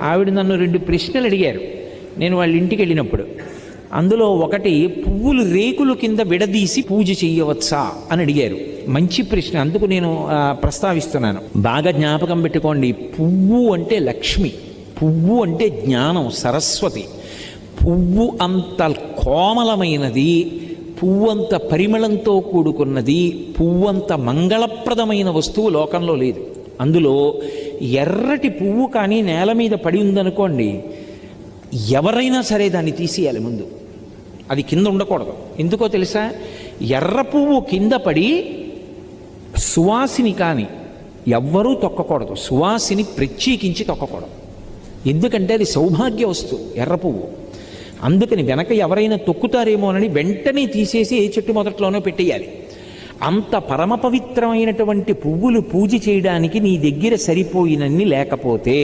ఆవిడ నన్ను 2 ప్రశ్నలు అడిగారు నేను వాళ్ళ ఇంటికి వెళ్ళినప్పుడు. అందులో ఒకటి, పువ్వులు రేకులు కింద విడదీసి పూజ చెయ్యవచ్చా అని అడిగారు. మంచి ప్రశ్న, అందుకు నేను ప్రస్తావిస్తున్నాను. బాగా జ్ఞాపకం పెట్టుకోండి, పువ్వు అంటే లక్ష్మి, పువ్వు అంటే జ్ఞానం, సరస్వతి. పువ్వు అంత కోమలమైనది, పువ్వంత పరిమళంతో కూడుకున్నది, పువ్వంత మంగళప్రదమైన వస్తువు లోకంలో లేదు. అందులో ఎర్రటి పువ్వు కానీ నేల మీద పడి ఉందనుకోండి, ఎవరైనా సరే దాన్ని తీసేయాలి ముందు, అది కింద ఉండకూడదు. ఎందుకో తెలుసా? ఎర్ర పువ్వు కింద పడి సువాసిని కానీ ఎవ్వరూ తొక్కకూడదు, సువాసిని ప్రత్యేకించి తొక్కకూడదు. ఎందుకంటే అది సౌభాగ్య వస్తువు ఎర్ర పువ్వు. అందుకని వెనక ఎవరైనా తొక్కుతారేమోనని వెంటనే తీసేసి ఏ చెట్టు మొదట్లోనో పెట్టేయాలి. అంత పరమ పవిత్రమైనటువంటి పువ్వులు పూజ చేయడానికి నీ దగ్గర సరిపోయినన్ని లేకపోతే